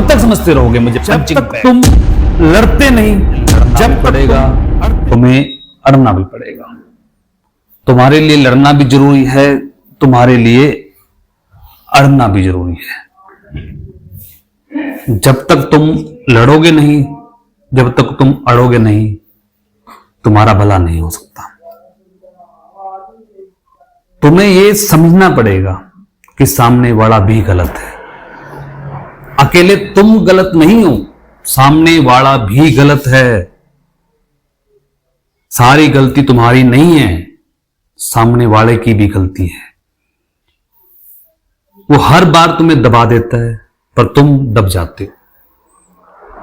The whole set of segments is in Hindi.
तक समझते रहोगे मुझे जब पंचिंग तक बैग? तुम लड़ते नहीं, जब तक पड़ेगा तुम तुम्हें अड़ना भी पड़ेगा। तुम्हारे लिए लड़ना भी जरूरी है, तुम्हारे लिए अड़ना भी जरूरी है। जब तक तुम लड़ोगे नहीं, जब तक तुम अड़ोगे नहीं, तुम्हारा भला नहीं हो सकता। तुम्हें यह समझना पड़ेगा कि सामने वाला भी गलत है। अकेले तुम गलत नहीं हो, सामने वाला भी गलत है। सारी गलती तुम्हारी नहीं है, सामने वाले की भी गलती है। वो हर बार तुम्हें दबा देता है पर तुम दब जाते हो।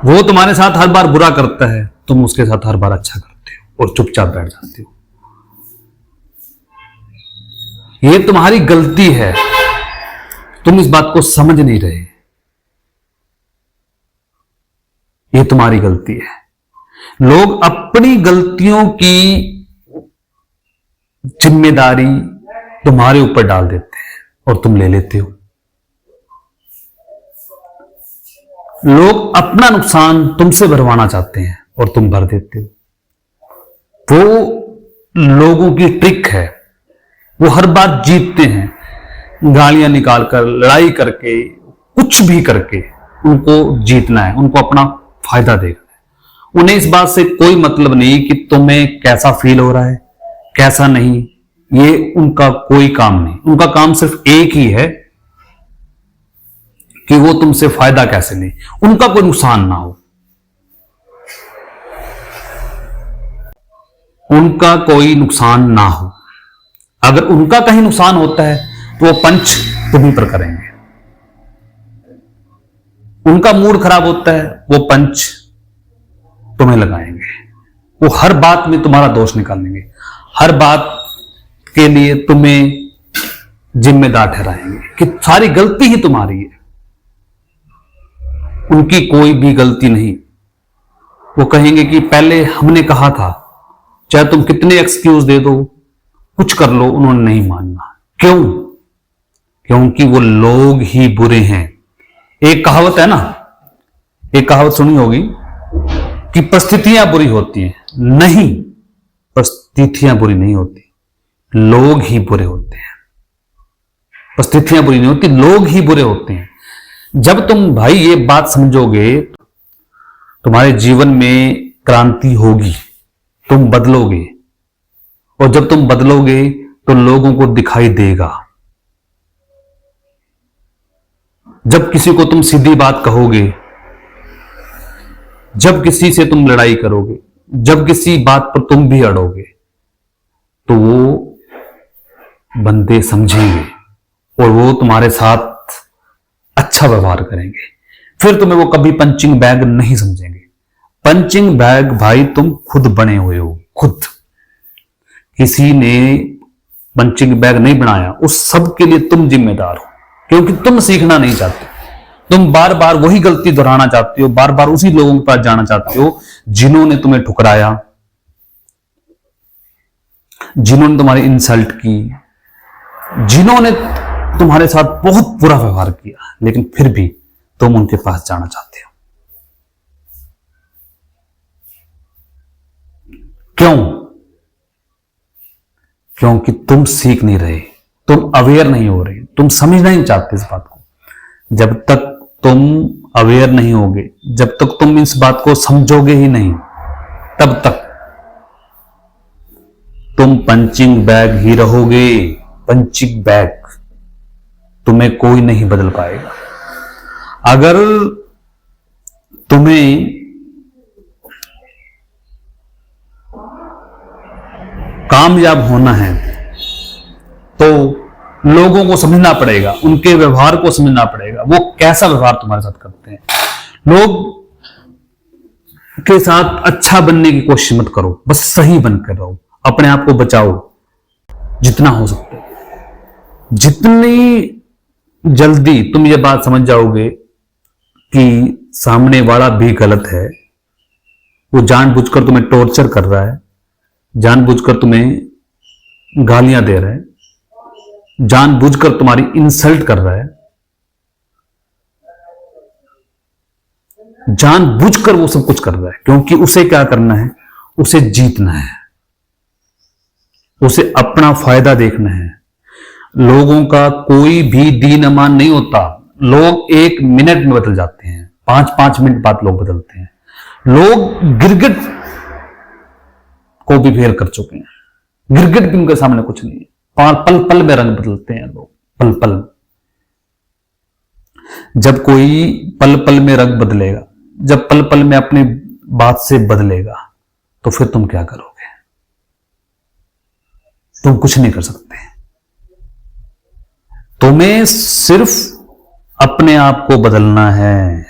वो तुम्हारे साथ हर बार बुरा करता है, तुम उसके साथ हर बार अच्छा करते हो और चुपचाप बैठ जाते हो। ये तुम्हारी गलती है, तुम इस बात को समझ नहीं रहे। ये तुम्हारी गलती है। लोग अपनी गलतियों की जिम्मेदारी तुम्हारे ऊपर डाल देते हैं और तुम ले लेते हो। लोग अपना नुकसान तुमसे भरवाना चाहते हैं और तुम भर देते हो। वो लोगों की ट्रिक है। वो हर बार जीतते हैं, गालियां निकालकर, लड़ाई करके, कुछ भी करके उनको जीतना है, उनको अपना फायदा देखना है। उन्हें इस बात से कोई मतलब नहीं कि तुम्हें कैसा फील हो रहा है, कैसा नहीं। ये उनका कोई काम नहीं। उनका काम सिर्फ एक ही है कि वो तुमसे फायदा कैसे ले, उनका कोई नुकसान ना हो। उनका कोई नुकसान ना हो। अगर उनका कहीं नुकसान होता है तो वो पंच तुम्हीं पर करेंगे। उनका मूड खराब होता है, वो पंच तुम्हें लगाएंगे। वो हर बात में तुम्हारा दोष निकालेंगे, हर बात के लिए तुम्हें जिम्मेदार ठहराएंगे कि सारी गलती ही तुम्हारी है, उनकी कोई भी गलती नहीं। वो कहेंगे कि पहले हमने कहा था, चाहे तुम कितने एक्सक्यूज दे दो, कुछ कर लो, उन्होंने नहीं मानना। क्यों? क्योंकि वो लोग ही बुरे हैं। एक कहावत है ना, एक कहावत सुनी होगी कि परिस्थितियां बुरी होती हैं। नहीं, परिस्थितियां बुरी नहीं होती, लोग ही बुरे होते हैं। परिस्थितियां बुरी नहीं होती, लोग ही बुरे होते हैं। जब तुम भाई ये बात समझोगे, तुम्हारे जीवन में क्रांति होगी, तुम बदलोगे। और जब तुम बदलोगे तो लोगों को दिखाई देगा। जब किसी को तुम सीधी बात कहोगे, जब किसी से तुम लड़ाई करोगे, जब किसी बात पर तुम भी अड़ोगे, तो वो बंदे समझेंगे और वो तुम्हारे साथ अच्छा व्यवहार करेंगे। फिर तुम्हें वो कभी पंचिंग बैग नहीं समझेंगे। पंचिंग बैग भाई तुम खुद बने हुए हो, खुद। किसी ने पंचिंग बैग नहीं बनाया, उस सब के लिए तुम जिम्मेदार हो, क्योंकि तुम सीखना नहीं चाहते। तुम बार बार वही गलती दोहराना चाहते हो, बार बार उसी लोगों के पास जाना चाहते हो जिन्होंने तुम्हें ठुकराया, जिन्होंने तुम्हारी इंसल्ट की, जिन्होंने तुम्हारे साथ बहुत बुरा व्यवहार किया, लेकिन फिर भी तुम उनके पास जाना चाहते हो। क्यों? क्योंकि तुम सीख नहीं रहे, तुम अवेयर नहीं हो रहे, तुम समझना नहीं चाहते इस बात को। जब तक तुम अवेयर नहीं होगे, जब तक तुम इस बात को समझोगे ही नहीं, तब तक तुम पंचिंग बैग ही रहोगे। पंचिंग बैग, तुम्हें कोई नहीं बदल पाएगा। अगर तुम्हें कामयाब होना है तो लोगों को समझना पड़ेगा, उनके व्यवहार को समझना पड़ेगा, वो कैसा व्यवहार तुम्हारे साथ करते हैं। लोग के साथ अच्छा बनने की कोशिश मत करो, बस सही बनकर रहो, अपने आप को बचाओ जितना हो सकता है। जितनी जल्दी तुम ये बात समझ जाओगे कि सामने वाला भी गलत है, वो जानबूझकर तुम्हें टॉर्चर कर रहा है, जानबूझकर तुम्हें गालियां दे रहा है, जानबूझकर तुम्हारी इंसल्ट कर रहा है, जानबूझकर वो सब कुछ कर रहा है, क्योंकि उसे क्या करना है, उसे जीतना है, उसे अपना फायदा देखना है। लोगों का कोई भी दीन अमान नहीं होता। लोग 1 मिनट में बदल जाते हैं, 5-5 मिनट बाद लोग बदलते हैं। लोग गिरगिट को भी फेल कर चुके हैं, गिरगिट भी उनके सामने कुछ नहीं है। पल पल में रंग बदलते हैं लोग, पल पल। जब कोई पल पल में रंग बदलेगा, जब पल पल में अपनी बात से बदलेगा, तो फिर तुम क्या करोगे? तुम कुछ नहीं कर सकते। तुम्हें सिर्फ अपने आप को बदलना है,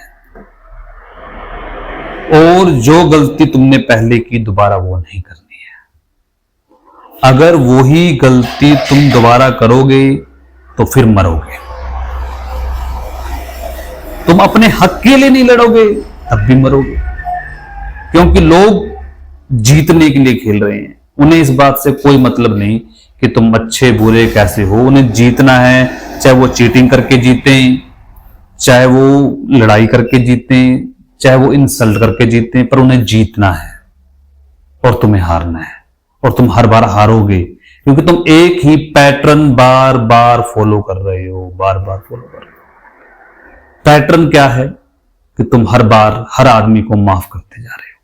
और जो गलती तुमने पहले की दोबारा वो नहीं करनी है। अगर वही गलती तुम दोबारा करोगे तो फिर मरोगे। तुम अपने हक के लिए नहीं लड़ोगे तब भी मरोगे, क्योंकि लोग जीतने के लिए खेल रहे हैं। उन्हें इस बात से कोई मतलब नहीं कि तुम अच्छे बुरे कैसे हो। उन्हें जीतना है, चाहे वो चीटिंग करके जीतें, चाहे वो लड़ाई करके जीतें, चाहे वो इंसल्ट करके जीतें, पर उन्हें जीतना है और तुम्हें हारना है। और तुम हर बार हारोगे, क्योंकि तुम एक ही पैटर्न बार बार फॉलो कर रहे हो, बार बार फॉलो कर रहे हो। पैटर्न क्या है कि तुम हर बार हर आदमी को माफ करते जा रहे हो,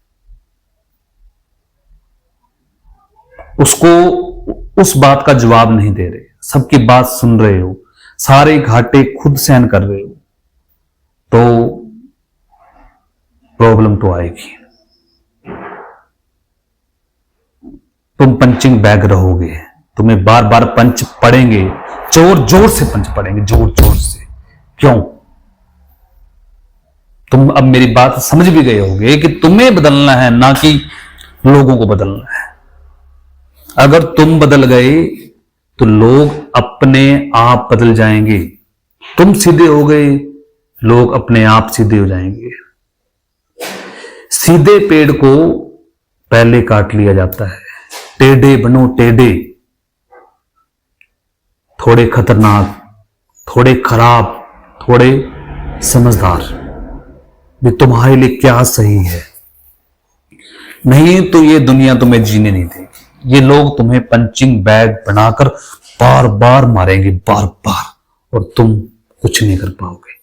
उसको उस बात का जवाब नहीं दे रहे, सबकी बात सुन रहे हो, सारे घाटे खुद सहन कर रहे हो, तो प्रॉब्लम तो आएगी। तुम पंचिंग बैग रहोगे, तुम्हें बार बार पंच पड़ेंगे, जोर जोर से पंच पड़ेंगे, जोर जोर से। क्यों? तुम अब मेरी बात समझ भी गए होगे कि तुम्हें बदलना है, ना कि लोगों को बदलना है। अगर तुम बदल गए तो लोग अपने आप बदल जाएंगे। तुम सीधे हो गए, लोग अपने आप सीधे हो जाएंगे। सीधे पेड़ को पहले काट लिया जाता है। टेढ़े बनो टेढ़े, थोड़े खतरनाक, थोड़े खराब, थोड़े समझदार, भी तुम्हारे लिए क्या सही है। नहीं तो ये दुनिया तुम्हें जीने नहीं देगी। ये लोग तुम्हें पंचिंग बैग बनाकर बार बार मारेंगे, बार बार, और तुम कुछ नहीं कर पाओगे।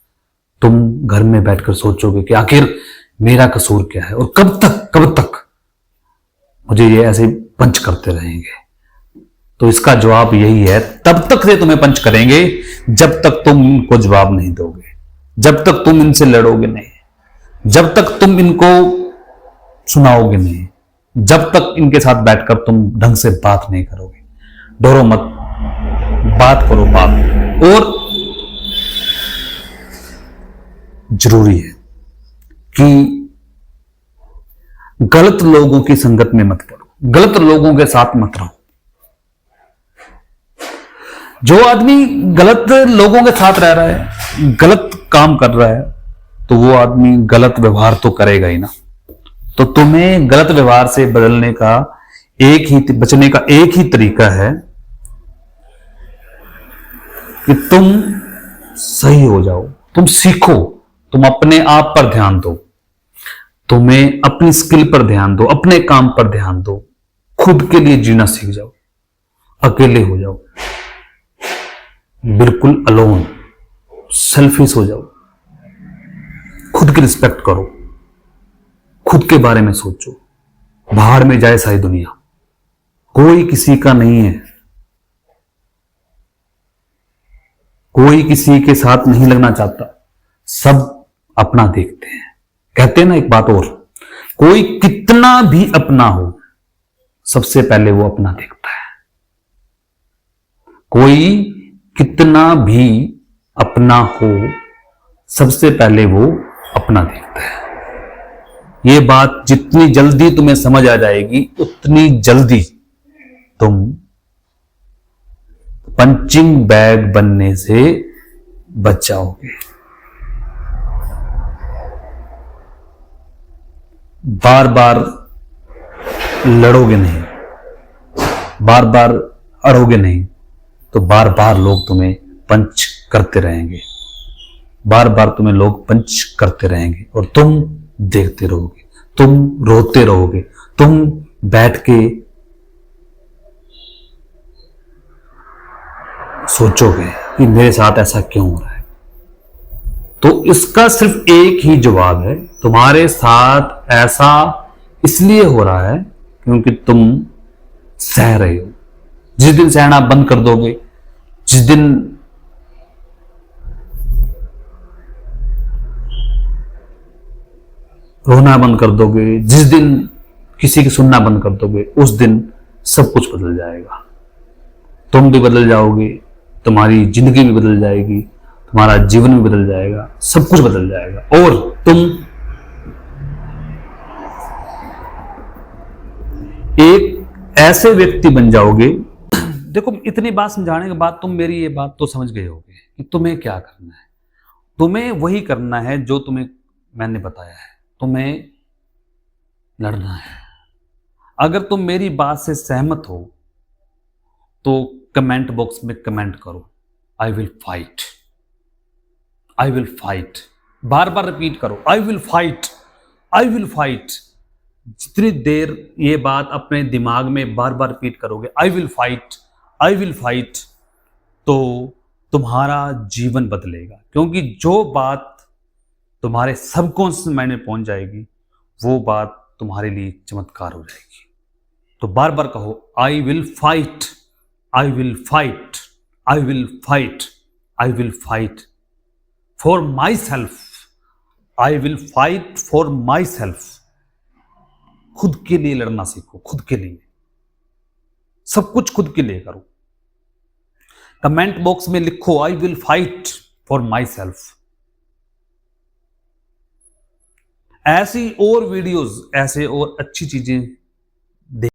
तुम घर में बैठकर सोचोगे कि आखिर मेरा कसूर क्या है, और कब तक मुझे ये ऐसे पंच करते रहेंगे। तो इसका जवाब यही है, तब तक से तुम्हें पंच करेंगे जब तक तुम इनको जवाब नहीं दोगे, जब तक तुम इनसे लड़ोगे नहीं, जब तक तुम इनको सुनाओगे नहीं, जब तक इनके साथ बैठकर तुम ढंग से बात नहीं करोगे। डरो मत, बात करो बात। और जरूरी है कि गलत लोगों की संगत में मत पड़ो, गलत लोगों के साथ मत रहो। जो आदमी गलत लोगों के साथ रह रहा है, गलत काम कर रहा है, तो वो आदमी गलत व्यवहार तो करेगा ही ना। तो तुम्हें गलत व्यवहार से बचने का एक ही तरीका है कि तुम सही हो जाओ, तुम सीखो, तुम अपने आप पर ध्यान दो, तुम्हें अपनी स्किल पर ध्यान दो, अपने काम पर ध्यान दो, खुद के लिए जीना सीख जाओ, अकेले हो जाओ, बिल्कुल अलोन, सेल्फिश हो जाओ, खुद की रिस्पेक्ट करो, खुद के बारे में सोचो। बाहर में जाए सारी दुनिया, कोई किसी का नहीं है, कोई किसी के साथ नहीं लगना चाहता, सब अपना देखते हैं। कहते हैं ना एक बात और, कोई कितना भी अपना हो, सबसे पहले वो अपना देखता है। कोई कितना भी अपना हो, सबसे पहले वो अपना देखता है। ये बात जितनी जल्दी तुम्हें समझ आ जाएगी, उतनी जल्दी तुम पंचिंग बैग बनने से बच जाओगे। बार बार लड़ोगे नहीं, बार बार अड़ोगे नहीं, तो बार बार लोग तुम्हें पंच करते रहेंगे, बार बार तुम्हें लोग पंच करते रहेंगे, और तुम देखते रहोगे, तुम रोते रहोगे, तुम बैठ के सोचोगे कि मेरे साथ ऐसा क्यों हो रहा है। तो इसका सिर्फ एक ही जवाब है, तुम्हारे साथ ऐसा इसलिए हो रहा है क्योंकि तुम सह रहे हो। जिस दिन सहना बंद कर दोगे, जिस दिन रोना बंद कर दोगे, जिस दिन किसी की सुनना बंद कर दोगे, उस दिन सब कुछ बदल जाएगा। तुम भी बदल जाओगे, तुम्हारी जिंदगी भी बदल जाएगी, तुम्हारा जीवन भी बदल जाएगा, सब कुछ बदल जाएगा और तुम एक ऐसे व्यक्ति बन जाओगे। देखो, इतनी बात समझाने के बाद तुम मेरी ये बात तो समझ गए होगे कि तुम्हें क्या करना है। तुम्हें वही करना है जो तुम्हें मैंने बताया है, तुम्हें लड़ना है। अगर तुम मेरी बात से सहमत हो तो कमेंट बॉक्स में कमेंट करो, I will fight, I will fight. बार बार रिपीट करो, I will fight, I will fight. जितनी देर ये बात अपने दिमाग में बार बार रिपीट करोगे, आई will fight, I will fight, तो तुम्हारा जीवन बदलेगा। क्योंकि जो बात तुम्हारे सबकॉन्शियस माइंड में पहुंच जाएगी, वो बात तुम्हारे लिए चमत्कार हो जाएगी। तो बार बार कहो, आई will fight, I will fight, I will fight, I will fight for my self, I will fight for my self. खुद के लिए लड़ना सीखो, खुद के लिए, सब कुछ खुद के लिए करो। कमेंट बॉक्स में लिखो, आई will fight for my self. ऐसी और वीडियोस, ऐसे और अच्छी चीजें